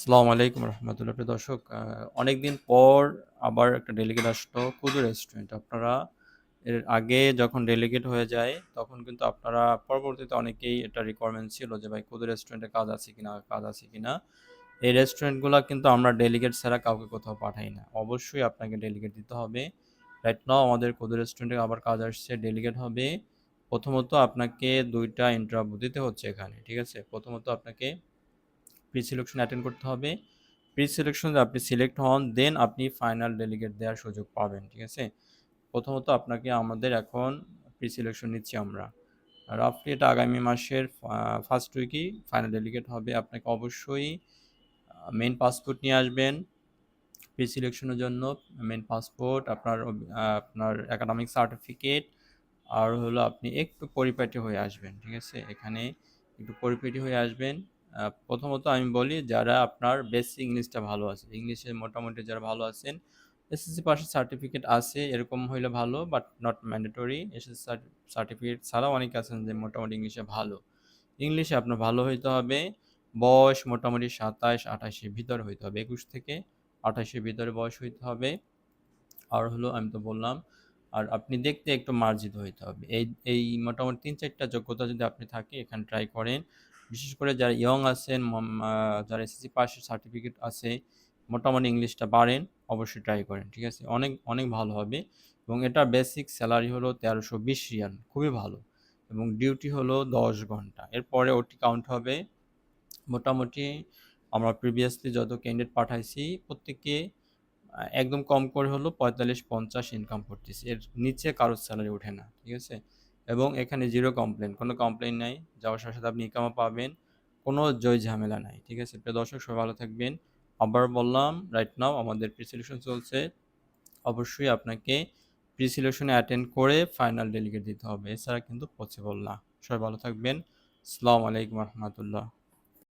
আসসালামু আলাইকুম রহমতুল্লাহ। প্রিয় দর্শক, অনেকদিন পর আবার একটা ডেলিগেট আসলো কুদু রেস্টুরেন্ট। আপনারা এর আগে যখন ডেলিগেট হয়ে যায় তখন কিন্তু আপনারা পরবর্তীতে অনেকেই এটা রিকোয়ারমেন্ট ছিল যে ভাই কুদু রেস্টুরেন্টে কাজ আছে কিনা। এই রেস্টুরেন্টগুলো কিন্তু আমরা ডেলিগেট ছাড়া কাউকে কোথাও পাঠাই না, অবশ্যই আপনাকে ডেলিগেট দিতে হবে। রাইট নাও আমাদের কুদু রেস্টুরেন্টে আবার কাজ আসছে, ডেলিগেট হবে। প্রথমত আপনাকে দুইটা ইন্টারভিউ দিতে হচ্ছে এখানে, ঠিক আছে? প্রথমত আপনাকে প্রি সিলেকশন অ্যাটেন্ড করতে হবে। প্রি সিলেকশন যদি আপনি সিলেক্ট হন দেন আপনি ফাইনাল ডেলিগেট দেওয়ার সুযোগ পাবেন, ঠিক আছে? প্রথমত আপনাকে আমাদের এখন প্রি সিলেকশন নিচ্ছি আমরা। রাফলি এটা আগামী মাসের ফার্স্ট উইকই ফাইনাল ডেলিগেট হবে। আপনাকে অবশ্যই মেইন পাসপোর্ট নিয়ে আসবেন প্রি সিলেকশনের জন্য। মেইন পাসপোর্ট, আপনার একাডেমিক সার্টিফিকেট, আর হলো আপনি একটু পরিপাটি হয়ে আসবেন, ঠিক আছে? এখানে একটু পরিপাটি হয়ে আসবেন। প্রথমত আমি বলি, যারা আপনার বেসিক ইংলিশটা ভালো আছে, ইংলিশে মোটামুটি যারা ভালো আছেন, এসএসসি পাসের সার্টিফিকেট আছে এরকম হইলে ভালো, but not mandatory. SSC certificate ছাড়াও অনেকে আছেন যে মোটামুটি ইংলিশে ভালো। ইংলিশে আপনার ভালো হইতে হবে। বয়স মোটামুটি 27-28-এর ভিতরে হইতে হবে, 21 থেকে 28-এর ভিতরে বয়স হইতে হবে। আর হলো আমি তো বললাম, আর আপনি দেখতে একটু মার্জিত হইতে হবে। এই এই মোটামুটি ৩-৪টা যোগ্যতা যদি আপনি থাকে এখানে ট্রাই করেন। বিশেষ করে যারা ইয়ং আছেন, যারা এসএসসি পাসের সার্টিফিকেট আছে, মোটামুটি ইংলিশটা পারেন, অবশ্যই ট্রাই করেন, ঠিক আছে? অনেক অনেক ভালো হবে। এবং এটার বেসিক স্যালারি হলো ১৩২০ রিয়াল, খুবই ভালো। এবং ডিউটি হলো ১০ ঘন্টা, এরপরে ওটি কাউন্ট হবে। মোটামুটি আমরা প্রিভিয়াসলি যত ক্যান্ডিডেট পাঠাইছি প্রত্যেককে একদম কম করে হলো ৪৫-৫০ ইনকাম করতেছি, এর নিচে কারোর স্যালারি ওঠে না, ঠিক আছে? এবং এখানে জিরো কমপ্লেন, কোনো কমপ্লেন নাই। যাওয়ার সাথে সাথে আপনি ইকামা পাবেন, কোনো জয় ঝামেলা নাই, ঠিক আছে? প্রিয় দর্শক, সবাই ভালো থাকবেন। আবার বললাম, রাইট নাও আমাদের প্রি সিলেকশন চলছে। অবশ্যই আপনাকে প্রি সিলেকশনে অ্যাটেন্ড করে ফাইনাল ডেলিগেট দিতে হবে, এছাড়া কিন্তু পসিবল না। সবাই ভালো থাকবেন। আসসালামু আলাইকুম রহমতুল্লাহ।